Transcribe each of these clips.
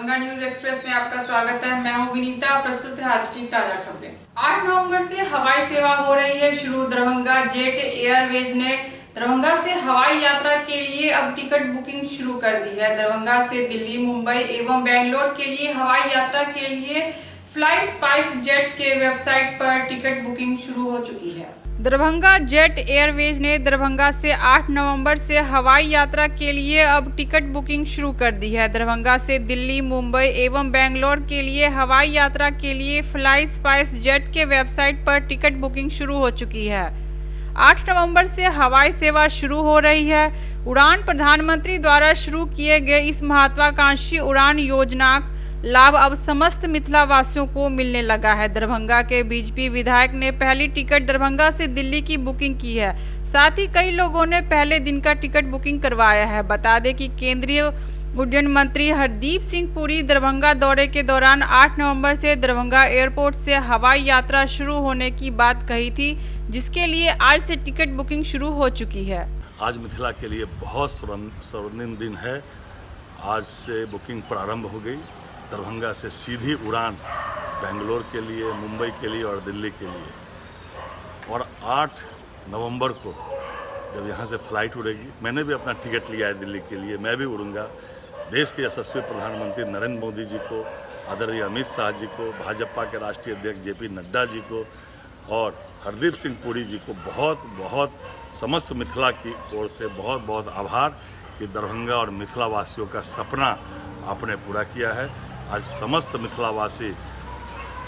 Darbhanga news express में आपका स्वागत है। मैं हूं विनीता। प्रस्तुत है आज की ताजा खबरें। 8 नवंबर से हवाई सेवा हो रही है शुरू। दरभंगा जेट एयरवेज ने दरभंगा से हवाई यात्रा के लिए अब टिकट बुकिंग शुरू कर दी है। दरभंगा से दिल्ली, मुंबई एवं बेंगलोर के लिए हवाई यात्रा के लिए फ्लाई स्पाइस जेट के वेबसाइट पर टिकट बुकिंग शुरू हो चुकी है। दरभंगा जेट एयरवेज ने दरभंगा से 8 नवंबर से हवाई यात्रा के लिए अब टिकट बुकिंग शुरू कर दी है। दरभंगा से दिल्ली, मुंबई एवं बेंगलोर के लिए हवाई यात्रा के लिए फ्लाई स्पाइस जेट के वेबसाइट पर टिकट बुकिंग शुरू हो चुकी है। 8 नवंबर से हवाई सेवा शुरू हो रही है। उड़ान प्रधानमंत्री द्वारा शुरू किए गए इस महत्वाकांक्षी उड़ान योजना लाभ अब समस्त मिथिला वासियों को मिलने लगा है। दरभंगा के बीजेपी विधायक ने पहली टिकट दरभंगा से दिल्ली की बुकिंग की है। साथ ही कई लोगों ने पहले दिन का टिकट बुकिंग करवाया है। बता दें कि केंद्रीय उड्डयन मंत्री हरदीप सिंह पुरी दरभंगा दौरे के दौरान 8 नवंबर से दरभंगा एयरपोर्ट से हवाई यात्रा शुरू होने की बात कही थी, जिसके लिए आज से टिकट बुकिंग शुरू हो चुकी है। आज मिथिला के लिए बहुत स्वर्णिम दिन है। आज से बुकिंग प्रारंभ हो गई। दरभंगा से सीधी उड़ान बेंगलोर के लिए, मुंबई के लिए और दिल्ली के लिए। और 8 नवंबर को जब यहाँ से फ्लाइट उड़ेगी, मैंने भी अपना टिकट लिया है दिल्ली के लिए, मैं भी उड़ूंगा। देश के यशस्वी प्रधानमंत्री नरेंद्र मोदी जी को, आदरणीय अमित शाह जी को, भाजपा के राष्ट्रीय अध्यक्ष जेपी नड्डा जी को और हरदीप सिंह पुरी जी को बहुत बहुत समस्त मिथिला की ओर से बहुत बहुत आभार कि दरभंगा और मिथिला वासियों का सपना आपने पूरा किया है। आज समस्त मिथिलावासी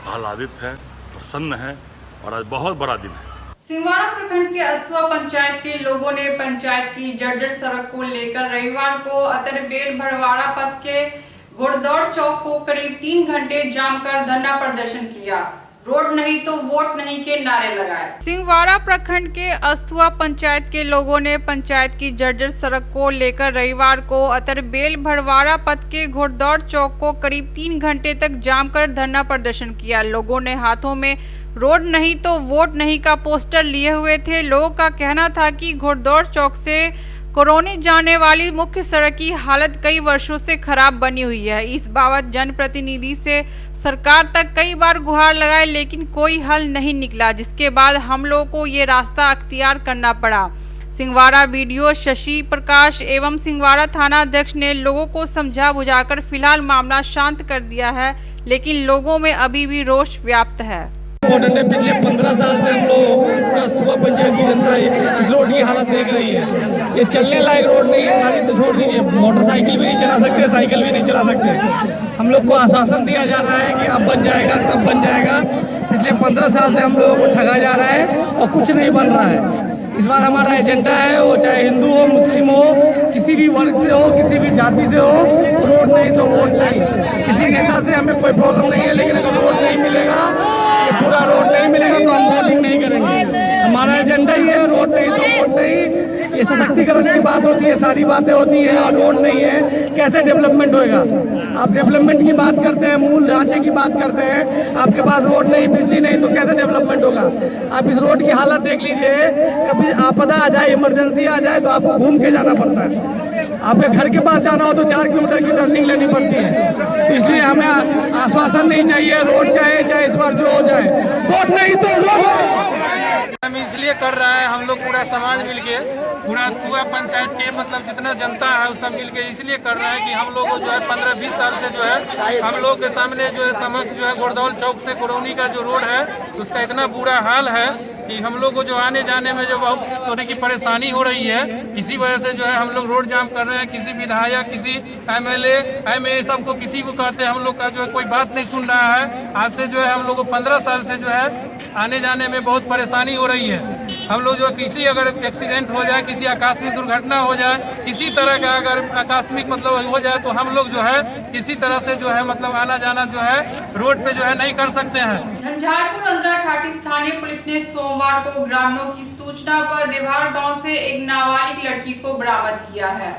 आह्लादित हैं, प्रसन्न हैं और आज बहुत बड़ा दिन है। सिंहवाड़ा प्रखंड के अस्तुआ पंचायत के लोगों ने पंचायत की जर्जर सड़क को लेकर रविवार को अतरबेल भड़वाड़ा पथ के घोड़दौड़ चौक को करीब 3 घंटे जाम कर धरना प्रदर्शन किया। रोड नहीं तो वोट नहीं के नारे लगाए। सिंहवाड़ा प्रखंड के अस्तुआ पंचायत के लोगों ने पंचायत की जर्जर सड़क को लेकर रविवार को अतरबेल भड़वाड़ा पथ के घोड़दौड़ चौक को करीब 3 घंटे तक जाम कर धरना प्रदर्शन किया। लोगों ने हाथों में रोड नहीं तो वोट नहीं का पोस्टर लिए हुए थे। लोगों का कहना था कि घोड़दौड़ चौक से कोरोनी जाने वाली मुख्य सड़क की हालत कई वर्षों से खराब बनी हुई है। इस बाबत जनप्रतिनिधि से सरकार तक कई बार गुहार लगाए, लेकिन कोई हल नहीं निकला, जिसके बाद हम लोगों को ये रास्ता अख्तियार करना पड़ा। सिंहवाड़ा वीडियो शशि प्रकाश एवं सिंहवाड़ा थाना अध्यक्ष ने लोगों को समझा बुझाकर फिलहाल मामला शांत कर दिया है, लेकिन लोगों में अभी भी रोष व्याप्त है। पिछले 15 साल से हम लोग अस्तुआ पंचायत की जनता इस रोड की हालत देख रही है। ये चलने लायक रोड नहीं है, गाड़ी तो छोड़ दीजिए, मोटरसाइकिल भी नहीं चला सकते, साइकिल भी नहीं चला सकते। हम लोग को आश्वासन दिया जा रहा है कि अब बन जाएगा, तब बन जाएगा। पिछले 15 साल से हम लोगों को ठगा जा रहा है और कुछ नहीं बन रहा है। इस बार हमारा एजेंडा है, वो चाहे हिंदू हो, मुस्लिम हो, किसी भी वर्ग से हो, किसी भी जाति से हो, रोड नहीं तो वोट नहीं। किसी नेता से हमें कोई प्रॉब्लम नहीं है, लेकिन अगर रोड नहीं मिलेगा, पूरा रोड नहीं मिलेगा तो हम वोटिंग नहीं करेंगे। हमारा एजेंडा ही है, रोड नहीं तो वोट नहीं। ये सशक्तिकरण की बात होती है, सारी बातें होती हैं, और रोड नहीं है कैसे डेवलपमेंट होएगा। आप डेवलपमेंट की बात करते हैं, मूल ढांचे की बात करते हैं, आपके पास रोड नहीं, बिजली नहीं, तो कैसे डेवलपमेंट होगा। आप इस रोड की हालत देख लीजिए, कभी आपदा आ जाए, इमरजेंसी आ जाए तो आपको घूम के जाना पड़ता है। आपके घर के पास जाना हो तो 4 किलोमीटर की टर्निंग लेनी पड़ती है। इसलिए हमें आश्वासन नहीं चाहिए, रोड चाहे इस बार जो हो जाए, वोट नहीं तो रोड। हम इसलिए कर रहा है, हम लोग पूरा समाज मिलके, पूरा अस्तुआ पंचायत के मतलब जितना जनता है उस सब मिलके इसलिए कर रहा है कि हम लोग को जो है 15-20 साल से जो है हम लोग के सामने जो है समक्ष जो है घोड़दौड़ चौक से कोरोनी का जो रोड है उसका इतना बुरा हाल है कि हम लोग को जो आने जाने में जो बहुत होने की परेशानी हो रही है। इसी वजह से जो है हम लोग रोड जाम कर रहे हैं। किसी विधायक, किसी MLA सबको किसी को कहते हैं, हम लोग का जो है कोई बात नहीं सुन रहा है। आज से जो है हम लोग को 15 साल से जो है आने जाने में बहुत परेशानी हो रही है। हम लोग जो किसी अगर एक्सीडेंट हो जाए, किसी आकस्मिक दुर्घटना हो जाए, किसी तरह का अगर आकस्मिक मतलब हो जाए तो हम लोग जो है किसी तरह से जो है मतलब आना जाना जो है रोड पे जो है नहीं कर सकते हैं। झंझारपुर अंदरा घाटी स्थानीय पुलिस ने सोमवार को ग्रामीणों की सूचना पर देवार गांव से एक नाबालिग लड़की को बरामद किया है।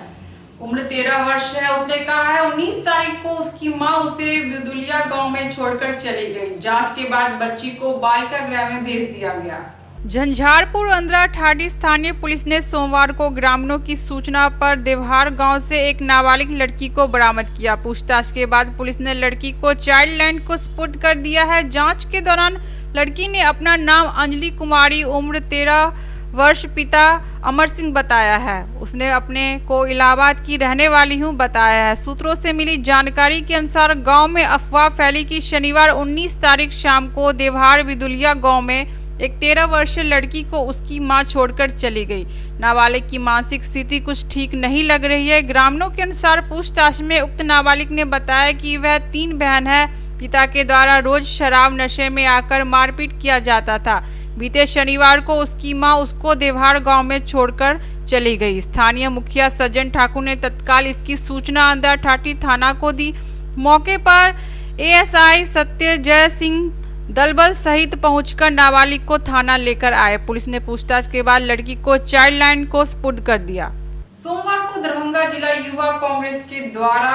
उम्र 13 वर्ष है। उसने कहा है 19 तारीख को उसकी मां उसे बिदुलिया गांव में छोड़कर चली गई। जांच के बाद बच्ची को बालिका गृह में भेज दिया गया। झंझारपुर अंद्रा ठाडी स्थानीय पुलिस ने सोमवार को ग्रामीणों की सूचना पर देवहार गांव से एक नाबालिग लड़की को बरामद किया। पूछताछ के बाद पुलिस ने लड़की को चाइल्ड लाइन को सुपुर्द कर दिया है। जांच के दौरान लड़की ने अपना नाम अंजलि कुमारी, उम्र 13 वर्ष, पिता अमर सिंह बताया है। उसने अपने को इलाहाबाद की रहने वाली हूं बताया है। सूत्रों से मिली जानकारी के अनुसार गांव में अफवाह फैली कि शनिवार 19 तारीख शाम को देवहार बिदुलिया गांव में एक 13 वर्षीय लड़की को उसकी मां छोड़कर चली गई। नाबालिग की मानसिक स्थिति कुछ ठीक नहीं लग रही है। ग्रामीणों के अनुसार पूछताछ में उक्त नाबालिग ने बताया कि वह 3 बहन है। पिता के द्वारा रोज शराब नशे में आकर मारपीट किया जाता था। बीते शनिवार को उसकी मां उसको देवहार गांव में छोड़कर चली गई। स्थानीय मुखिया सज्जन ठाकुर ने तत्काल इसकी सूचना अंद्रा ठाडी थाना को दी। मौके पर एएसआई सत्यजय सिंह दलबल सहित पहुंचकर नाबालिग को थाना लेकर आए। पुलिस ने पूछताछ के बाद लड़की को चाइल्ड लाइन को सुपुर्द कर दिया। सोमवार को दरभंगा जिला युवा कांग्रेस के द्वारा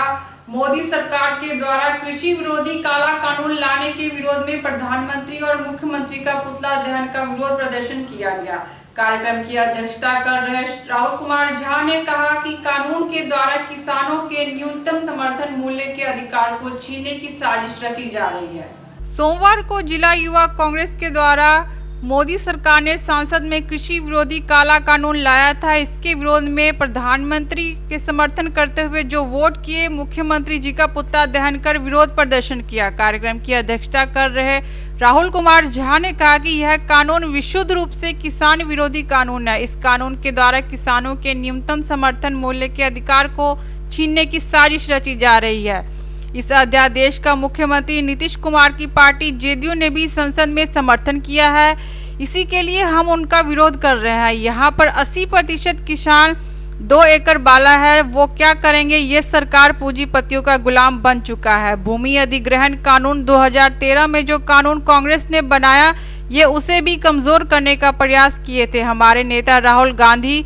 मोदी सरकार के द्वारा कृषि विरोधी काला कानून लाने के विरोध में प्रधानमंत्री और मुख्यमंत्री का पुतला दहन का विरोध प्रदर्शन किया गया। कार्यक्रम की अध्यक्षता कर रहे राहुल कुमार झा ने कहा कि कानून के द्वारा किसानों के न्यूनतम समर्थन मूल्य के अधिकार को छीनने की साजिश रची जा रही है। सोमवार को जिला युवा कांग्रेस के द्वारा मोदी सरकार ने संसद में कृषि विरोधी काला कानून लाया था। इसके विरोध में प्रधानमंत्री के समर्थन करते हुए जो वोट किए, मुख्यमंत्री जी का पुतला दहन कर विरोध प्रदर्शन किया। कार्यक्रम की अध्यक्षता कर रहे राहुल कुमार झा ने कहा कि यह कानून विशुद्ध रूप से किसान विरोधी कानून है। इस कानून के द्वारा किसानों के न्यूनतम समर्थन मूल्य के अधिकार को छीनने की साजिश रची जा रही है। इस अध्यादेश का मुख्यमंत्री नीतीश कुमार की पार्टी जेडीयू ने भी संसद में समर्थन किया है। इसी के लिए हम उनका विरोध कर रहे हैं। यहाँ पर 80% किसान 2 एकड़ वाला है, वो क्या करेंगे? ये सरकार पूंजीपतियों का गुलाम बन चुका है। भूमि अधिग्रहण कानून 2013 में जो कानून कांग्रेस ने बनाया, ये उसे भी कमजोर करने का प्रयास किए थे। हमारे नेता राहुल गांधी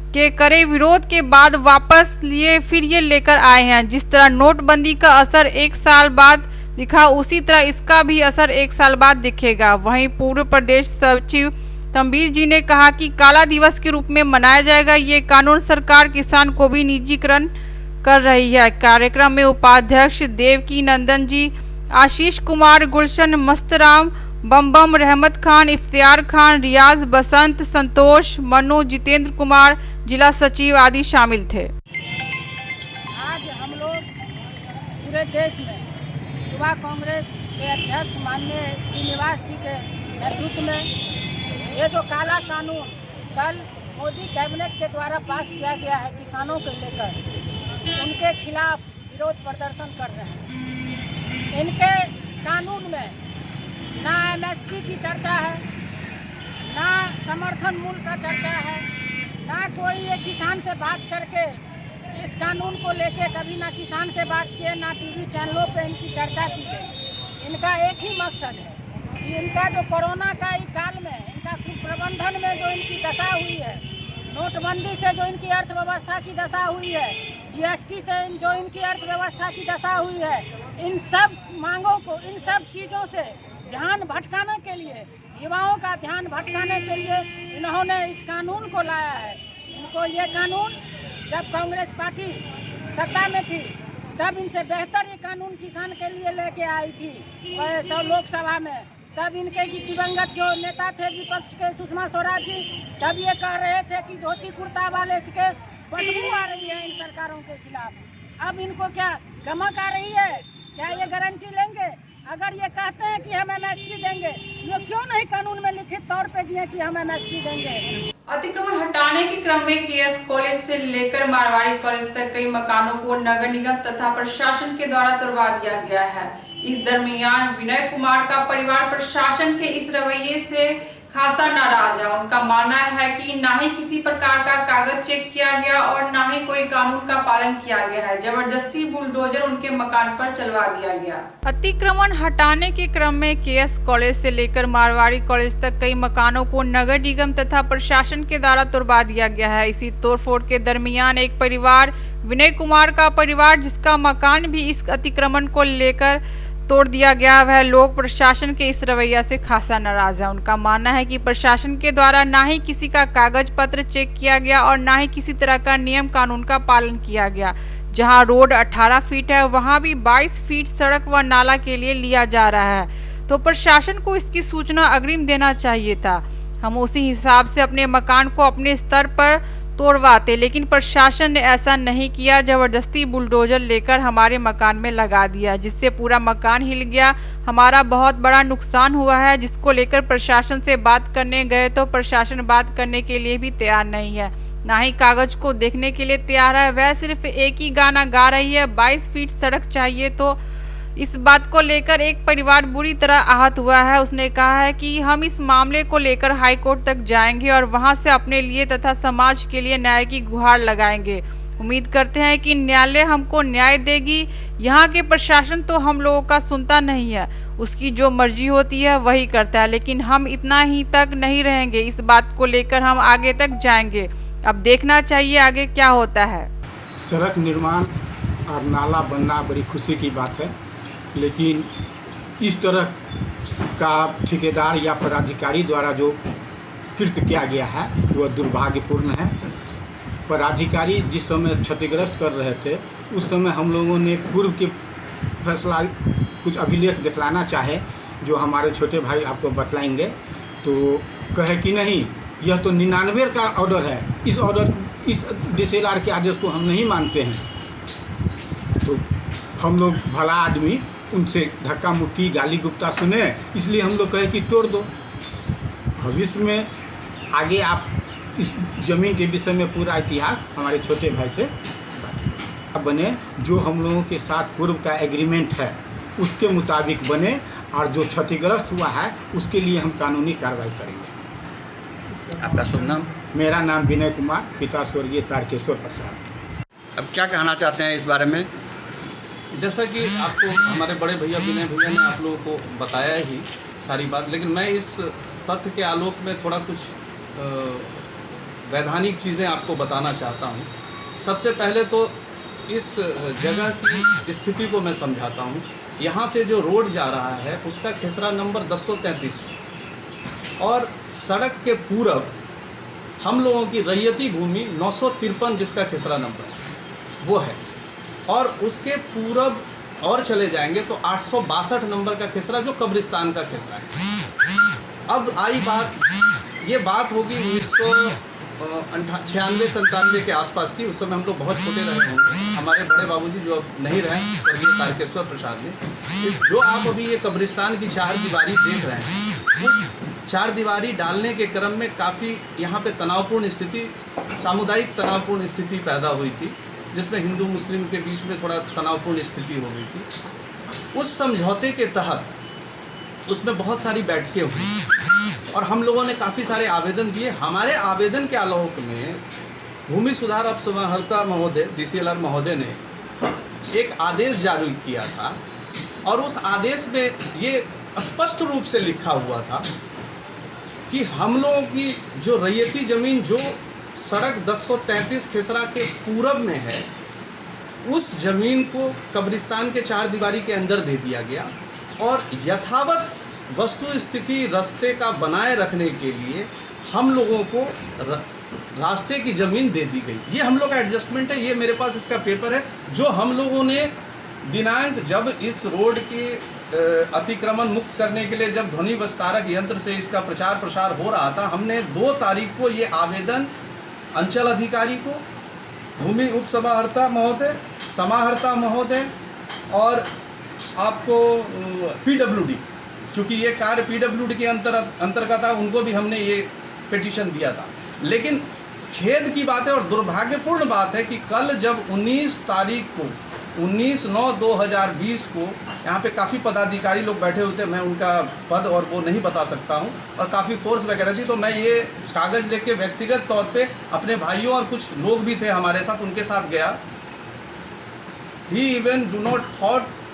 के करे विरोध के बाद वापस लिए, फिर ये लेकर आए हैं। जिस तरह नोटबंदी का असर 1 साल बाद दिखा, उसी तरह इसका भी असर 1 साल बाद दिखेगा। वहीं पूर्व प्रदेश सचिव तंबीर जी ने कहा कि काला दिवस के रूप में मनाया जाएगा। ये कानून सरकार किसान को भी निजीकरण कर रही है। कार्यक्रम में उपाध्यक्ष देवकी नंदन जी, आशीष कुमार, गुलशन मस्तराम, बम रहमत खान, इफ्तियार खान, रियाज, बसंत, संतोष, मनु, जितेंद्र कुमार, जिला सचिव आदि शामिल थे। आज हम लोग पूरे देश में युवा कांग्रेस के अध्यक्ष माननीय श्रीनिवास जी के नेतृत्व में ये जो काला कानून कल मोदी कैबिनेट के द्वारा पास किया गया है, किसानों को लेकर उनके खिलाफ विरोध प्रदर्शन कर रहे हैं। इनके कानून में ना एमएसपी की चर्चा है, ना समर्थन मूल्य का चर्चा है, ना कोई ये किसान से बात करके इस कानून को लेके कभी ना किसान से बात किए, ना टीवी चैनलों पे इनकी चर्चा की गई। इनका एक ही मकसद है कि इनका जो कोरोना का ही काल में इनका कुप्रबंधन में जो इनकी दशा हुई है, नोटबंदी से जो इनकी अर्थव्यवस्था की दशा हुई है, जीएसटी से जो इनकी अर्थव्यवस्था की दशा हुई है, इन सब मांगों को, इन सब चीज़ों से ध्यान भटकाने के लिए, युवाओं का ध्यान भटकाने के लिए इन्होंने इस कानून को लाया है। इनको ये कानून जब कांग्रेस पार्टी सत्ता में थी तब इनसे बेहतर ये कानून किसान के लिए लेके आई थी लोकसभा में। तब इनके की दिवंगत जो नेता थे विपक्ष के सुषमा स्वराज जी, तब ये कह रहे थे कि धोती कुर्ता वाले के बदबू आ रही है इन सरकारों के खिलाफ। अब इनको क्या गमक आ रही है? क्या ये गारंटी लेंगे? अगर ये कहते हैं कि हम एमएसपी देंगे, ये क्यों नहीं कानून में लिखित तौर पे दिए कि हम एमएसपी देंगे? अतिक्रमण हटाने के क्रम में केएस कॉलेज से लेकर मारवाड़ी कॉलेज तक कई मकानों को नगर निगम तथा प्रशासन के द्वारा तोड़वा दिया गया है। इस दरमियान विनय कुमार का परिवार प्रशासन के इस रवैये से खासा नाराज है। उनका मानना है कि ना ही किसी प्रकार का कागज चेक किया गया और ना ही कोई कानून का पालन किया गया है। जबरदस्ती बुलडोजर उनके मकान पर चलवा दिया गया। अतिक्रमण हटाने के क्रम में केएस कॉलेज से लेकर मारवाड़ी कॉलेज तक कई मकानों को नगर निगम तथा प्रशासन के द्वारा तोड़वा दिया गया है। इसी तोड़फोड़ के दरमियान एक परिवार, विनय कुमार का परिवार, जिसका मकान भी इस अतिक्रमण को लेकर तोड़ दिया गया। वह लोग प्रशासन के इस रवैया से खासा नाराज है। उनका मानना है कि प्रशासन के द्वारा ना ही किसी का कागज पत्र चेक किया गया और ना ही किसी तरह का नियम कानून का पालन किया गया। जहां रोड 18 फीट है वहां भी 22 फीट सड़क व नाला के लिए लिया जा रहा है, तो प्रशासन को इसकी सूचना अग्रिम देना चाहिए था। हम उसी हिसाब से अपने मकान को अपने स्तर पर तोड़वाते, लेकिन प्रशासन ने ऐसा नहीं किया। जबरदस्ती बुलडोजर लेकर हमारे मकान में लगा दिया, जिससे पूरा मकान हिल गया। हमारा बहुत बड़ा नुकसान हुआ है, जिसको लेकर प्रशासन से बात करने गए तो प्रशासन बात करने के लिए भी तैयार नहीं है, ना ही कागज को देखने के लिए तैयार है। वह सिर्फ एक ही गाना गा रही है, 22 फीट सड़क चाहिए। तो इस बात को लेकर एक परिवार बुरी तरह आहत हुआ है। उसने कहा है कि हम इस मामले को लेकर हाई कोर्ट तक जाएंगे और वहां से अपने लिए तथा समाज के लिए न्याय की गुहार लगाएंगे। उम्मीद करते हैं कि न्यायालय हमको न्याय देगी। यहाँ के प्रशासन तो हम लोगों का सुनता नहीं है, उसकी जो मर्जी होती है वही करता है, लेकिन हम इतना ही तक नहीं रहेंगे। इस बात को लेकर हम आगे तक जाएंगे। अब देखना चाहिए आगे क्या होता है। सड़क निर्माण और नाला बनना बड़ी खुशी की बात है, लेकिन इस तरह का ठेकेदार या पदाधिकारी द्वारा जो कृत्य किया गया है वह दुर्भाग्यपूर्ण है। पदाधिकारी जिस समय क्षतिग्रस्त कर रहे थे उस समय हम लोगों ने पूर्व के फैसला कुछ अभिलेख दिखलाना चाहे जो हमारे छोटे भाई आपको बतलाएंगे, तो कहे कि नहीं यह तो 99 का ऑर्डर है, इस DCLR के आदेश को हम नहीं मानते हैं। तो हम लोग भला आदमी उनसे धक्का मुक्की गाली गुप्ता सुने, इसलिए हम लोग कहे कि तोड़ दो। भविष्य में आगे आप इस ज़मीन के विषय में पूरा इतिहास हमारे छोटे भाई से बने, जो हम लोगों के साथ पूर्व का एग्रीमेंट है उसके मुताबिक बने, और जो क्षतिग्रस्त हुआ है उसके लिए हम कानूनी कार्रवाई करेंगे। आपका शुभ नाम? मेरा नाम विनय कुमार, पिता स्वर्गीय तारकेश्वर प्रसाद। अब क्या कहना चाहते हैं इस बारे में? जैसा कि आपको हमारे बड़े भैया विनय भैया ने आप लोगों को बताया ही सारी बात, लेकिन मैं इस तथ्य के आलोक में थोड़ा कुछ वैधानिक चीज़ें आपको बताना चाहता हूँ। सबसे पहले तो इस जगह की स्थिति को मैं समझाता हूँ। यहाँ से जो रोड जा रहा है उसका खेसरा नंबर 1033 है और सड़क के पूरब हम लोगों की रैयती भूमि 953 जिसका खेसरा नंबर है वो है, और उसके पूरब और चले जाएंगे तो 862 नंबर का खेसरा जो कब्रिस्तान का खेसरा है। अब आई बात, ये बात होगी 1996-97 के आसपास की। उस समय हम लोग बहुत छोटे रहे होंगे। हमारे बड़े बाबूजी जो अब नहीं रहे, स्वर्गीय तारकेश्वर प्रसाद ने, जो आप अभी ये कब्रिस्तान की 4 दीवारी देख रहे हैं, उस 4 दीवारी डालने के क्रम में काफ़ी यहाँ पे तनावपूर्ण स्थिति, सामुदायिक तनावपूर्ण स्थिति पैदा हुई थी, जिसमें हिंदू मुस्लिम के बीच में थोड़ा तनावपूर्ण स्थिति हो गई थी। उस समझौते के तहत उसमें बहुत सारी बैठकें हुई और हम लोगों ने काफ़ी सारे आवेदन दिए। हमारे आवेदन के आलोक में भूमि सुधार अपसमाहर्ता महोदय DCLR महोदय ने एक आदेश जारी किया था और उस आदेश में ये स्पष्ट रूप से लिखा हुआ था कि हम लोगों की जो रैयती ज़मीन जो सड़क 1033 खेसरा के पूरब में है, उस ज़मीन को कब्रिस्तान के 4 दीवारी के अंदर दे दिया गया और यथावत वस्तु स्थिति रास्ते का बनाए रखने के लिए हम लोगों को रास्ते की ज़मीन दे दी गई। ये हम लोग का एडजस्टमेंट है। ये मेरे पास इसका पेपर है जो हम लोगों ने दिनांक जब इस रोड के अतिक्रमण मुक्त करने के लिए जब ध्वनि विस्तारक यंत्र से इसका प्रचार प्रसार हो रहा था, हमने 2 तारीख को ये आवेदन अंचल अधिकारी को, भूमि उप समाहर्ता महोदय और आपको PWD, चूँकि ये कार्य PWD के अंतर्गत था, उनको भी हमने ये पिटीशन दिया था। लेकिन खेद की बात है और दुर्भाग्यपूर्ण बात है कि कल जब 19 तारीख को 19/9/2020 को यहाँ पे काफ़ी पदाधिकारी लोग बैठे हुए थे, मैं उनका पद और वो नहीं बता सकता हूँ, और काफ़ी फोर्स वगैरह थी, तो मैं ये कागज़ लेके व्यक्तिगत तौर पे अपने भाइयों और कुछ लोग भी थे हमारे साथ, उनके साथ गया। He even do not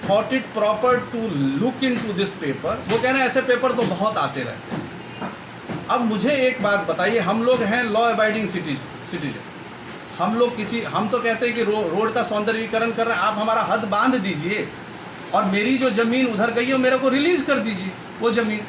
thought it proper to look into this paper. वो कह रहे हैं ऐसे पेपर तो बहुत आते रहते हैं। अब मुझे एक बात बताइए, हम लोग हैं लॉ अबाइडिंग सिटीजन, हम तो कहते हैं कि रोड का सौंदर्यीकरण कर रहे हैं, आप हमारा हद बांध दीजिए। और मेरी जो ज़मीन उधर गई है मेरे को रिलीज़ कर दीजिए वो ज़मीन,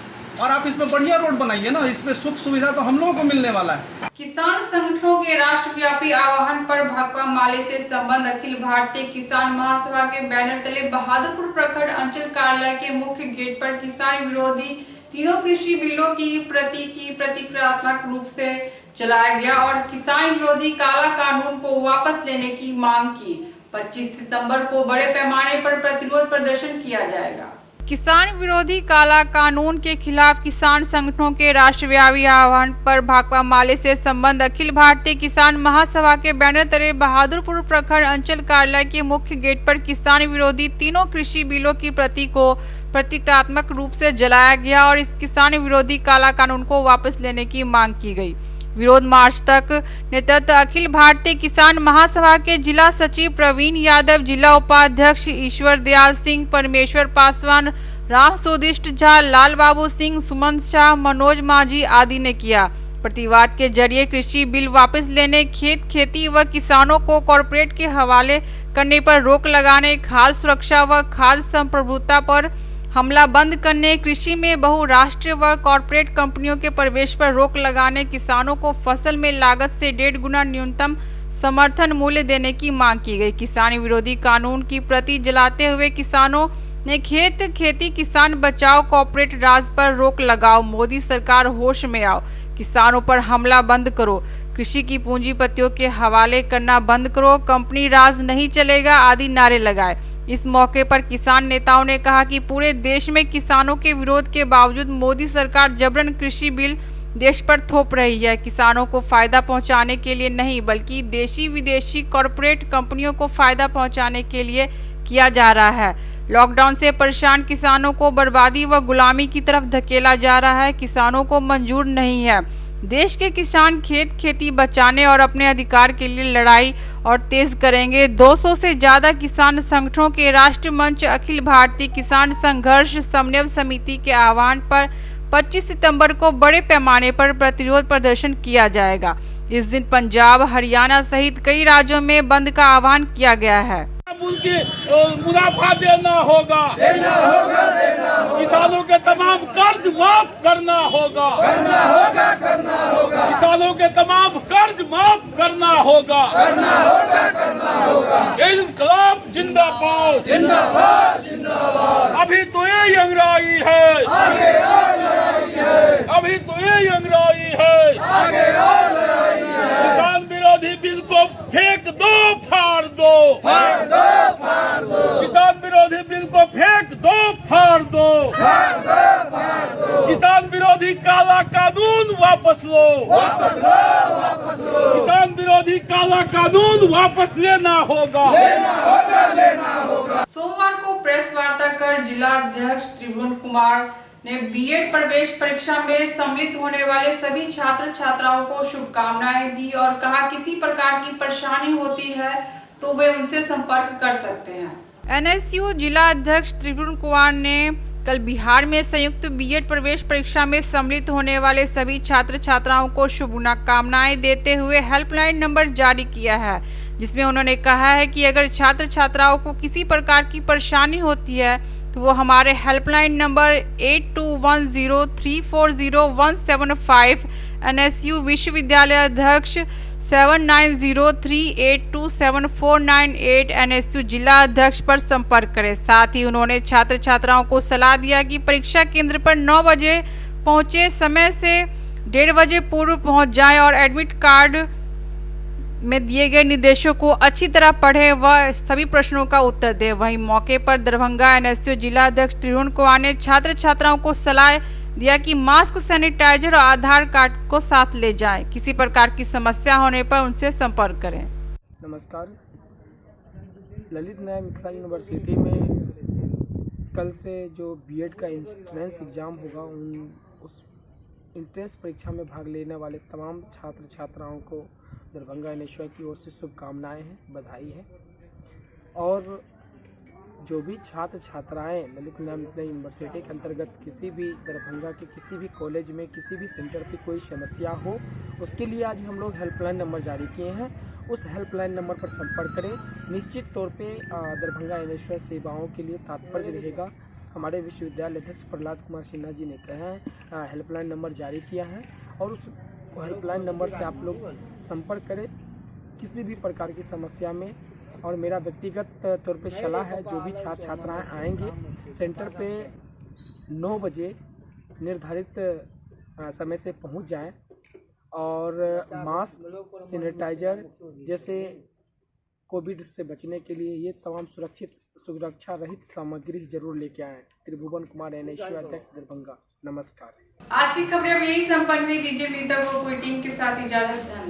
और आप इसमें बढ़िया रोड बनाइए ना, इसमें सुख सुविधा तो हम लोगों को मिलने वाला है। किसान संगठनों के राष्ट्रव्यापी आह्वान पर भाकपा माले से संबंध अखिल भारतीय किसान महासभा के बैनर तले बहादुरपुर प्रखंड अंचल कार्यालय के मुख्य गेट पर किसान विरोधी तीनों कृषि बिलों की प्रतीकात्मक रूप से चलाया गया और किसान विरोधी काला कानून को वापस लेने की मांग की। 25 सितंबर को बड़े पैमाने पर प्रतिरोध प्रदर्शन किया जाएगा। किसान विरोधी काला कानून के खिलाफ किसान संगठनों के राष्ट्रव्यापी आह्वान पर भाकपा माले से संबंध अखिल भारतीय किसान महासभा के बैनर तले बहादुरपुर प्रखंड अंचल कार्यालय के मुख्य गेट पर किसान विरोधी तीनों कृषि बिलों की प्रति को प्रतीकात्मक रूप से जलाया गया और इस किसान विरोधी काला कानून को वापस लेने की मांग की गई। विरोध मार्च तक नेतृत्व अखिल भारतीय किसान महासभा के जिला सचिव प्रवीण यादव, जिला उपाध्यक्ष ईश्वर दयाल सिंह, परमेश्वर पासवान, राम सुदिष्ट झा, लाल बाबू सिंह, सुमन शाह, मनोज माझी आदि ने किया। प्रतिवाद के जरिए कृषि बिल वापस लेने, खेती व किसानों को कॉरपोरेट के हवाले करने पर रोक लगाने, खाद्य सुरक्षा व खाद्य संप्रभुता पर हमला बंद करने, कृषि में बहुराष्ट्रीय व कॉरपोरेट कंपनियों के प्रवेश पर रोक लगाने, किसानों को फसल में लागत से 1.5 गुना न्यूनतम समर्थन मूल्य देने की मांग की गई। किसान विरोधी कानून की प्रति जलाते हुए किसानों ने खेती किसान बचाओ, कॉरपोरेट राज पर रोक लगाओ, मोदी सरकार होश में आओ, किसानों पर हमला बंद करो, कृषि की पूंजीपतियों के हवाले करना बंद करो, कंपनी राज नहीं चलेगा आदि नारे लगाए। इस मौके पर किसान नेताओं ने कहा कि पूरे देश में किसानों के विरोध के बावजूद मोदी सरकार जबरन कृषि बिल देश पर थोप रही है। किसानों को फायदा पहुंचाने के लिए नहीं बल्कि देशी विदेशी कॉरपोरेट कंपनियों को फायदा पहुंचाने के लिए किया जा रहा है। लॉकडाउन से परेशान किसानों को बर्बादी व गुलामी की तरफ धकेला जा रहा है। किसानों को मंजूर नहीं है। देश के किसान खेती बचाने और अपने अधिकार के लिए लड़ाई और तेज करेंगे। 200 से ज्यादा किसान संगठनों के राष्ट्रीय मंच अखिल भारतीय किसान संघर्ष समन्वय समिति के आह्वान पर 25 सितंबर को बड़े पैमाने पर प्रतिरोध प्रदर्शन किया जाएगा। इस दिन पंजाब, हरियाणा सहित कई राज्यों में बंद का आह्वान किया गया है। मुनाफा देना होगा, किसानों के तमाम कर्ज माफ करना होगा, किसानों के तमाम कर्ज माफ करना होगा, इंकलाब जिंदाबाद, अभी तो ये अंगराई है, अभी तो ये अंगराई है, किसान विरोधी बिल को फेंक दो, फाड़ दो, किसान विरोधी बिल को फेंक दो, फाड़ दो, किसान विरोधी काला कानून वापस लो, किसान विरोधी काला कानून वापस लेना होगा। सोमवार को प्रेस वार्ता कर जिला अध्यक्ष त्रिभुवन कुमार ने बीएड प्रवेश परीक्षा में सम्मिलित होने वाले सभी छात्र छात्राओं को शुभकामनाएं दी और कहा किसी प्रकार की परेशानी होती है तो वे उनसे संपर्क कर सकते हैं। एनएसयू जिला अध्यक्ष त्रिभुवन कुमार ने कल बिहार में संयुक्त बीएड प्रवेश परीक्षा में सम्मिलित होने वाले सभी छात्र छात्राओं को शुभकामनाएं देते हुए हेल्पलाइन नंबर जारी किया है, जिसमें उन्होंने कहा है कि अगर छात्र छात्राओं को किसी प्रकार की परेशानी होती है तो वो हमारे हेल्पलाइन नंबर 8210340175, एनएसयू विश्वविद्यालय अध्यक्ष 7903827498 एनएसयू जिला अध्यक्ष पर संपर्क करें। साथ ही उन्होंने छात्र छात्राओं को सलाह दिया कि परीक्षा केंद्र पर 9 बजे पहुंचे, समय से 1:30 बजे पूर्व पहुंच जाएं और एडमिट कार्ड में दिए गए निर्देशों को अच्छी तरह पढ़े व सभी प्रश्नों का उत्तर दे। वहीं मौके पर दरभंगा एनएसयू जिला अध्यक्ष त्रिभुवन कुमार ने छात्र छात्राओं को सलाह दिया कि मास्क, सैनिटाइजर और आधार कार्ड को साथ ले जाएं। किसी प्रकार की समस्या होने पर उनसे संपर्क करें। नमस्कार। ललित नारायण मिथिला यूनिवर्सिटी में कल से जो बीएड का एंट्रेंस एग्ज़ाम होगा उस एंट्रेंस परीक्षा में भाग लेने वाले तमाम छात्र छात्राओं को दरभंगा एनएसयू की ओर से शुभकामनाएं हैं, बधाई है। और जो भी छात्र छात्राएं ललित नारायण मिथिला यूनिवर्सिटी के अंतर्गत किसी भी दरभंगा के किसी भी कॉलेज में किसी भी सेंटर की कोई समस्या हो, उसके लिए आज हम लोग हेल्पलाइन नंबर जारी किए हैं उस हेल्पलाइन नंबर पर संपर्क करें। निश्चित तौर पे दरभंगा एनएसयूआई सेवाओं के लिए तात्पर्य रहेगा। हमारे विश्वविद्यालय अध्यक्ष प्रहलाद कुमार सिन्हा जी ने कहा है, हेल्पलाइन नंबर जारी किया है और उस हेल्पलाइन नंबर से आप लोग संपर्क करें किसी भी प्रकार की समस्या में। और मेरा व्यक्तिगत तौर पे सलाह है, जो भी छात्र छात्राएँ आएंगे सेंटर पे 9 बजे निर्धारित समय से पहुंच जाएं और मास्क, सैनिटाइजर जैसे कोविड से बचने के लिए ये तमाम सुरक्षा रहित सामग्री जरूर लेके आएं। त्रिभुवन कुमार एनएसयूआई अध्यक्ष दरभंगा। नमस्कार। आज की खबरें अब यही संपन्न हुई। दीजिए मीता को पूरी टीम के साथ इजाजत।